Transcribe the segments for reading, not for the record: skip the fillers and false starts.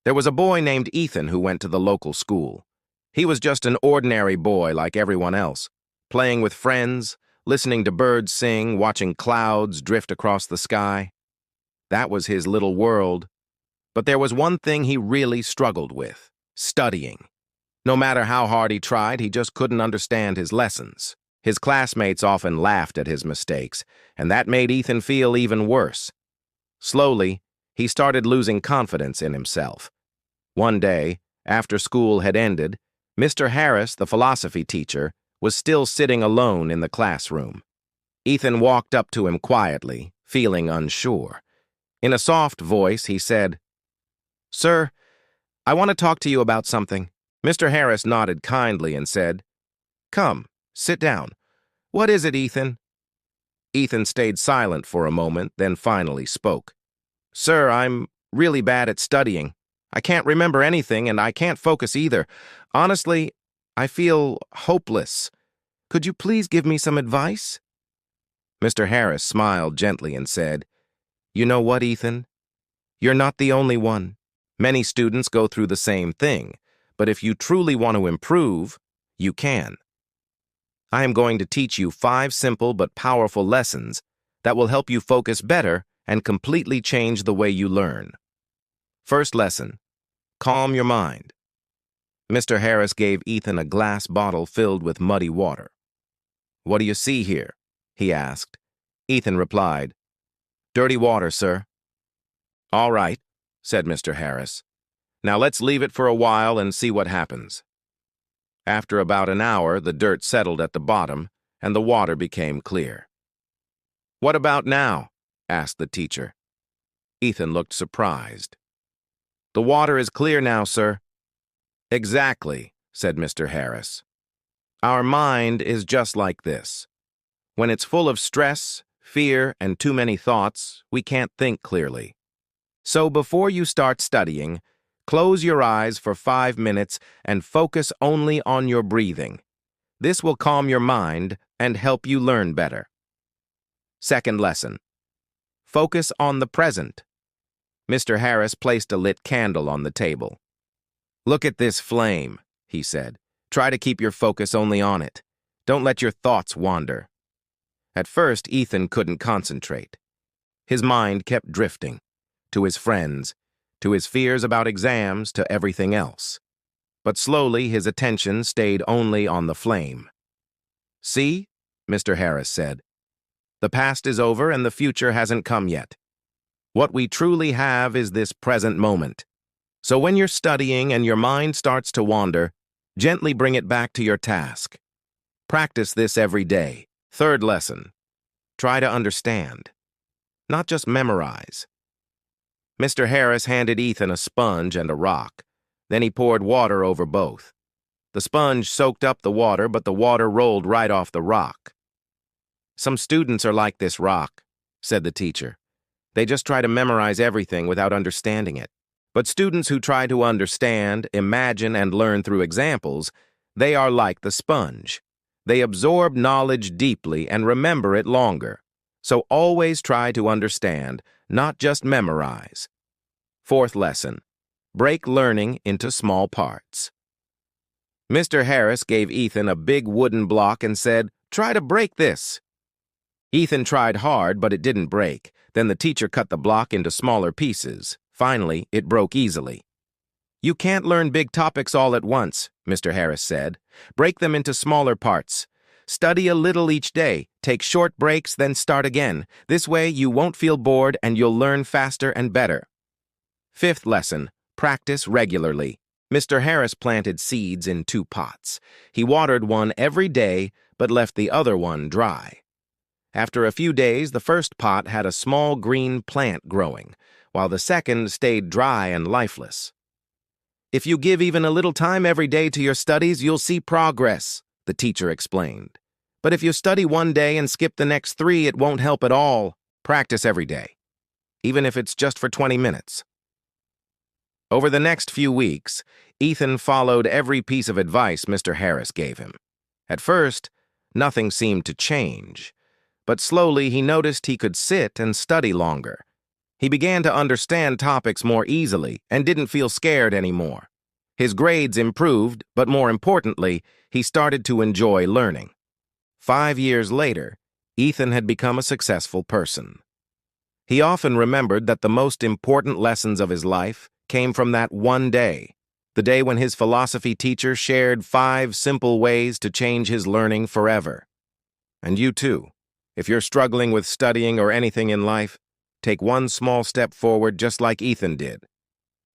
There was a boy named Ethan who went to the local school. He was just an ordinary boy like everyone else, playing with friends, listening to birds sing, watching clouds drift across the sky. That was his little world. But there was one thing he really struggled with: studying. No matter how hard he tried, he just couldn't understand his lessons. His classmates often laughed at his mistakes, and that made Ethan feel even worse. Slowly, he started losing confidence in himself. One day, after school had ended, Mr. Harris, the philosophy teacher, was still sitting alone in the classroom. Ethan walked up to him quietly, feeling unsure. In a soft voice, he said, "Sir, I want to talk to you about something." Mr. Harris nodded kindly and said, "Come, sit down. What is it, Ethan?" Ethan stayed silent for a moment, then finally spoke. "Sir, I'm really bad at studying. I can't remember anything, and I can't focus either. Honestly, I feel hopeless. Could you please give me some advice?" Mr. Harris smiled gently and said, "You know what, Ethan? You're not the only one. Many students go through the same thing, but if you truly want to improve, you can. I am going to teach you 5 simple but powerful lessons that will help you focus better and completely change the way you learn. First lesson: calm your mind." Mr. Harris gave Ethan a glass bottle filled with muddy water. "What do you see here?" he asked. Ethan replied, "Dirty water, sir." "All right," said Mr. Harris. "Now let's leave it for a while and see what happens." After about an hour, the dirt settled at the bottom, and the water became clear. "What about now?" asked the teacher. Ethan looked surprised. "The water is clear now, sir." "Exactly," said Mr. Harris. "Our mind is just like this. When it's full of stress, fear, and too many thoughts, we can't think clearly. So before you start studying, close your eyes for 5 minutes and focus only on your breathing. This will calm your mind and help you learn better." Second lesson: focus on the present. Mr. Harris placed a lit candle on the table. "Look at this flame," he said. "Try to keep your focus only on it. Don't let your thoughts wander." At first, Ethan couldn't concentrate. His mind kept drifting, to his friends, to his fears about exams, to everything else. But slowly, his attention stayed only on the flame. "See," Mr. Harris said, "the past is over and the future hasn't come yet. What we truly have is this present moment. So when you're studying and your mind starts to wander, gently bring it back to your task. Practice this every day." Third lesson: try to understand, not just memorize. Mr. Harris handed Ethan a sponge and a rock. Then he poured water over both. The sponge soaked up the water, but the water rolled right off the rock. "Some students are like this rock," said the teacher. "They just try to memorize everything without understanding it. But students who try to understand, imagine, and learn through examples, they are like the sponge. They absorb knowledge deeply and remember it longer. So always try to understand, not just memorize." Fourth lesson: break learning into small parts. Mr. Harris gave Ethan a big wooden block and said, "Try to break this." Ethan tried hard, but it didn't break. Then the teacher cut the block into smaller pieces. Finally, it broke easily. "You can't learn big topics all at once," Mr. Harris said. "Break them into smaller parts. Study a little each day. Take short breaks, then start again. This way, you won't feel bored and you'll learn faster and better." Fifth lesson: practice regularly. Mr. Harris planted seeds in 2 pots. He watered one every day, but left the other one dry. After a few days, the first pot had a small green plant growing, while the second stayed dry and lifeless. "If you give even a little time every day to your studies, you'll see progress," the teacher explained. "But if you study one day and skip the next 3, it won't help at all. Practice every day, even if it's just for 20 minutes. Over the next few weeks, Ethan followed every piece of advice Mr. Harris gave him. At first, nothing seemed to change, but slowly he noticed he could sit and study longer. He began to understand topics more easily and didn't feel scared anymore. His grades improved, but more importantly, he started to enjoy learning. 5 years later, Ethan had become a successful person. He often remembered that the most important lessons of his life came from that one day, the day when his philosophy teacher shared 5 simple ways to change his learning forever. And you too, if you're struggling with studying or anything in life, take one small step forward just like Ethan did.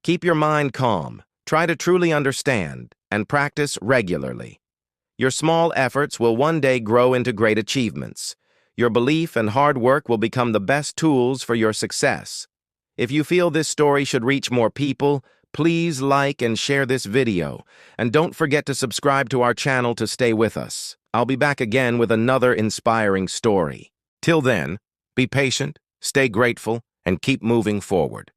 Keep your mind calm, try to truly understand, and practice regularly. Your small efforts will one day grow into great achievements. Your belief and hard work will become the best tools for your success. If you feel this story should reach more people, please like and share this video. And don't forget to subscribe to our channel to stay with us. I'll be back again with another inspiring story. Till then, be patient, stay grateful, and keep moving forward.